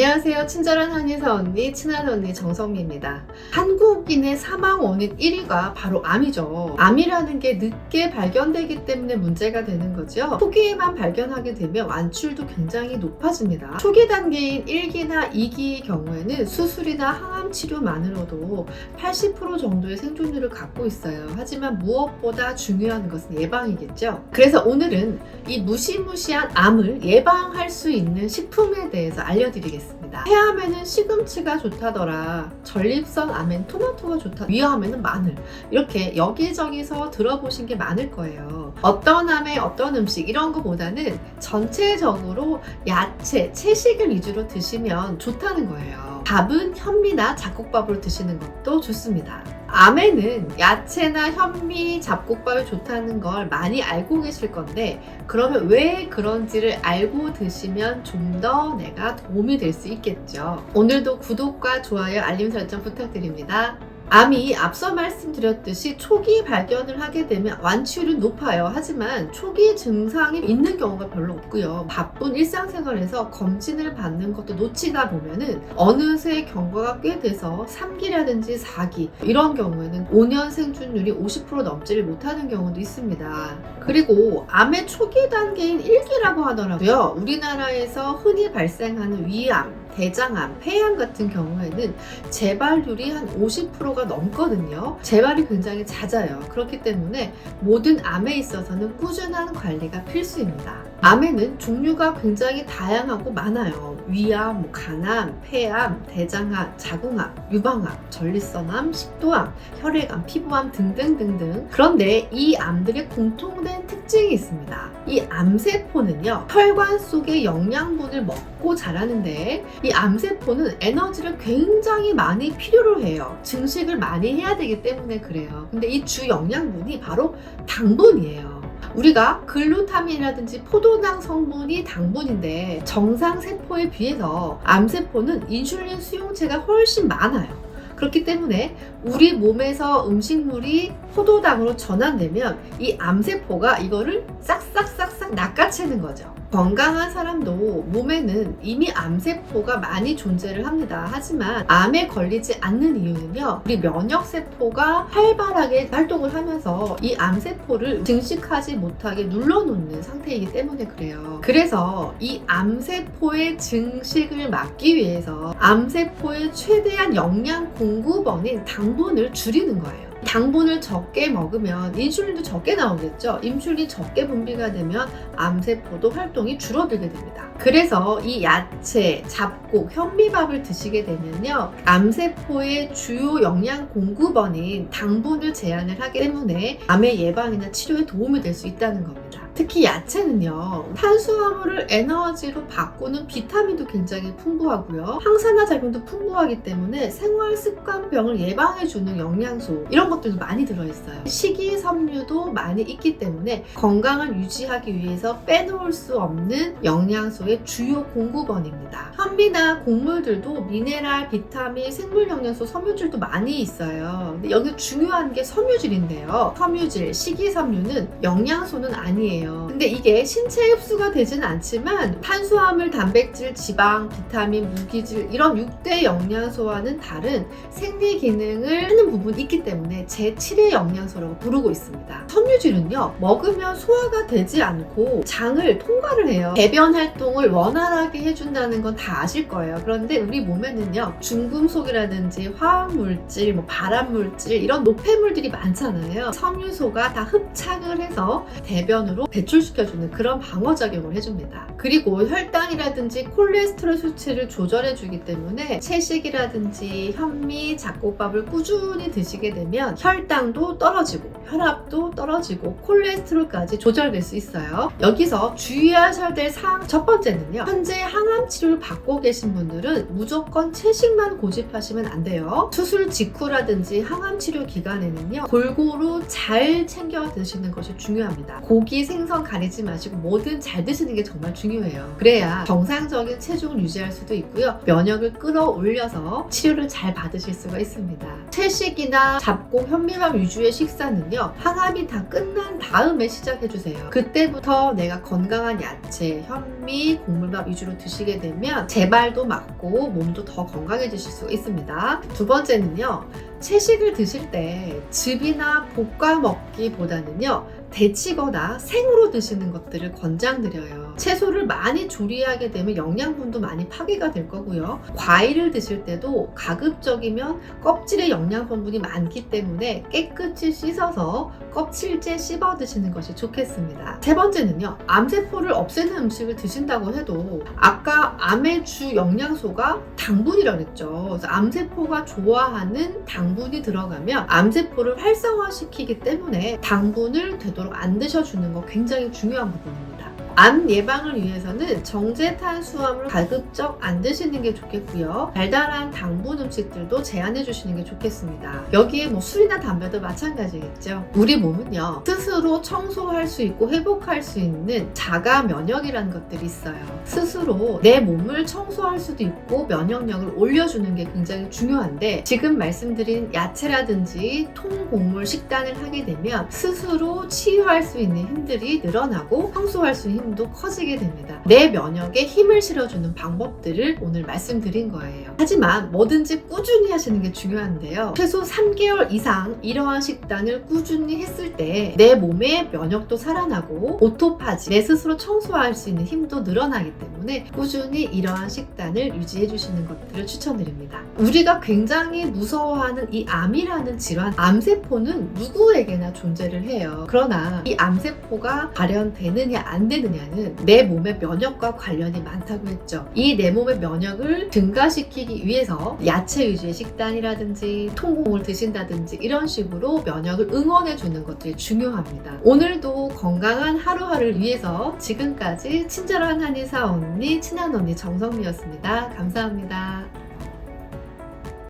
안녕하세요. 친절한 한의사 언니, 친한 언니 정성미입니다. 한국인의 사망 원인 1위가 바로 암이죠. 암이라는 게 늦게 발견되기 때문에 문제가 되는 거죠. 초기에만 발견하게 되면 완치율도 굉장히 높아집니다. 초기 단계인 1기나 2기의 경우에는 수술이나 항암 치료만으로도 80% 정도의 생존율을 갖고 있어요. 하지만 무엇보다 중요한 것은 예방이겠죠. 그래서 오늘은 이 무시무시한 암을 예방할 수 있는 식품에 대해서 알려드리겠습니다. 폐암에는 시금치가 좋다더라, 전립선 암엔 토마토가 좋다, 위암에는 마늘, 이렇게 여기저기서 들어보신 게 많을 거예요. 어떤 암에 어떤 음식 이런 거보다는 전체적으로 야채, 채식을 위주로 드시면 좋다는 거예요. 밥은 현미나 잡곡밥으로 드시는 것도 좋습니다. 암에는 야채나 현미, 잡곡밥이 좋다는 걸 많이 알고 계실 건데, 그러면 왜 그런지를 알고 드시면 좀 더 내가 도움이 될 수 있겠죠. 오늘도 구독과 좋아요, 알림 설정 부탁드립니다. 암이 앞서 말씀드렸듯이 초기 발견을 하게 되면 완치율은 높아요. 하지만 초기 증상이 있는 경우가 별로 없고요. 바쁜 일상생활에서 검진을 받는 것도 놓치다 보면은 어느새 경과가 꽤 돼서 3기라든지 4기 이런 경우에는 5년 생존율이 50% 넘지를 못하는 경우도 있습니다. 그리고 암의 초기 단계인 1기라고 하더라도요, 우리나라에서 흔히 발생하는 위암, 대장암, 폐암 같은 경우에는 재발률이 한 50%가 넘거든요. 재발이 굉장히 잦아요. 그렇기 때문에 모든 암에 있어서는 꾸준한 관리가 필수입니다. 암에는 종류가 굉장히 다양하고 많아요. 위암, 간암, 폐암, 대장암, 자궁암, 유방암, 전립선암, 식도암, 혈액암, 피부암 등등등등. 그런데 이 암들의 공통된 특징이 있습니다. 이 암세포는요, 혈관 속의 영양분을 먹고 자라는데, 이 암세포는 에너지를 굉장히 많이 필요로 해요. 증식을 많이 해야 되기 때문에 그래요. 근데 이 주 영양분이 바로 당분이에요. 우리가 글루타민이라든지 포도당 성분이 당분인데, 정상 세포에 비해서 암세포는 인슐린 수용체가 훨씬 많아요. 그렇기 때문에 우리 몸에서 음식물이 포도당으로 전환되면 이 암세포가 이거를 싹싹싹싹 낚아채는 거죠. 건강한 사람도 몸에는 이미 암세포가 많이 존재를 합니다. 하지만 암에 걸리지 않는 이유는요, 우리 면역세포가 활발하게 활동을 하면서 이 암세포를 증식하지 못하게 눌러놓는 상태이기 때문에 그래요. 그래서 이 암세포의 증식을 막기 위해서 암세포의 최대한 영양 공급원인 당분을 줄이는 거예요. 당분을 적게 먹으면 인슐린도 적게 나오겠죠. 인슐린이 적게 분비가 되면 암세포도 활동이 줄어들게 됩니다. 그래서 이 야채, 잡곡, 현미밥을 드시게 되면요, 암세포의 주요 영양 공급원인 당분을 제한을 하기 때문에 암의 예방이나 치료에 도움이 될 수 있다는 겁니다. 특히 야채는요, 탄수화물을 에너지로 바꾸는 비타민도 굉장히 풍부하고요, 항산화 작용도 풍부하기 때문에 생활습관병을 예방해주는 영양소, 이런 것들도 많이 들어있어요. 식이섬유도 많이 있기 때문에 건강을 유지하기 위해서 빼놓을 수 없는 영양소의 주요 공급원입니다. 현미나 곡물들도 미네랄, 비타민, 생물영양소, 섬유질도 많이 있어요. 근데 여기 중요한 게 섬유질인데요, 섬유질, 식이섬유는 영양소는 아니에요. 근데 이게 신체에 흡수가 되지는 않지만 탄수화물, 단백질, 지방, 비타민, 무기질 이런 6대 영양소와는 다른 생리 기능을 하는 부분이 있기 때문에 제7의 영양소라고 부르고 있습니다. 섬유질은요, 먹으면 소화가 되지 않고 장을 통과를 해요. 배변 활동을 원활하게 해준다는 건 다 아실 거예요. 그런데 우리 몸에는요, 중금속이라든지 화학물질, 발암물질 이런 노폐물들이 많잖아요. 섬유소가 다 흡착을 해서 대변으로 배출시켜주는 그런 방어작용을 해줍니다. 그리고 혈당이라든지 콜레스테롤 수치를 조절해주기 때문에 채식이라든지 현미, 잡곡밥을 꾸준히 드시게 되면 혈당도 떨어지고 혈압도 떨어지고 콜레스테롤까지 조절될 수 있어요. 여기서 주의하셔야 될 사항 첫 번째는요, 현재 항암 치료를 받고 계신 분들은 무조건 채식만 고집하시면 안 돼요. 수술 직후라든지 항암 치료 기간에는요, 골고루 잘 챙겨 드시는 것이 중요합니다. 고기, 생선 가리지 마시고 뭐든 잘 드시는 게 정말 중요해요. 그래야 정상적인 체중을 유지할 수도 있고요. 면역을 끌어올려서 치료를 잘 받으실 수가 있습니다. 채식이나 잡곡, 현미밥 위주의 식사는요, 항암이 다 끝난 다음에 시작해주세요. 그때부터 내가 건강한 야채, 현미, 곡물밥 위주로 드시게 되면 재발도 막고 몸도 더 건강해지실 수가 있습니다. 두 번째는요, 채식을 드실 때 즙이나 볶아 먹기보다는요, 데치거나 생으로 드시는 것들을 권장드려요. 채소를 많이 조리하게 되면 영양분도 많이 파괴가 될 거고요. 과일을 드실 때도 가급적이면 껍질에 영양 성분이 많기 때문에 깨끗이 씻어서 껍질째 씹어 드시는 것이 좋겠습니다. 세 번째는요, 암세포를 없애는 음식을 드신다고 해도 아까 암의 주 영양소가 당분이라고 했죠. 그래서 암세포가 좋아하는 당분이 들어가면 암세포를 활성화시키기 때문에 당분을 되도록 안 드셔주는 거 굉장히 중요한 부분입니다. 암 예방을 위해서는 정제 탄수화물 가급적 안 드시는 게 좋겠고요. 달달한 당분 음식들도 제한해 주시는 게 좋겠습니다. 여기에 뭐 술이나 담배도 마찬가지겠죠. 우리 몸은요, 스스로 청소할 수 있고 회복할 수 있는 자가 면역이라는 것들이 있어요. 스스로 내 몸을 청소할 수도 있고 면역력을 올려주는 게 굉장히 중요한데, 지금 말씀드린 야채라든지 통곡물 식단을 하게 되면 스스로 치유할 수 있는 힘들이 늘어나고 청소할 수 있는 힘도 커지게 됩니다. 내 면역에 힘을 실어주는 방법들을 오늘 말씀드린 거예요. 하지만 뭐든지 꾸준히 하시는 게 중요한데요. 최소 3개월 이상 이러한 식단을 꾸준히 했을 때 내 몸의 면역도 살아나고 오토파지, 내 스스로 청소할 수 있는 힘도 늘어나기 때문에 꾸준히 이러한 식단을 유지해 주시는 것들을 추천드립니다. 우리가 굉장히 무서워하는 이 암이라는 질환, 암세포는 누구에게나 존재를 해요. 그러나 이 암세포가 발현되느냐 안 되느냐는 내 몸의 면역과 관련이 많다고 했죠. 이 내 몸의 면역을 증가시키기 위해서 야채 위주의 식단이라든지 통곡물 드신다든지 이런 식으로 면역을 응원해 주는 것들이 중요합니다. 오늘도 건강한 하루하루를 위해서 지금까지 친절한 한의사 언니, 친한 언니 정성미였습니다. 감사합니다.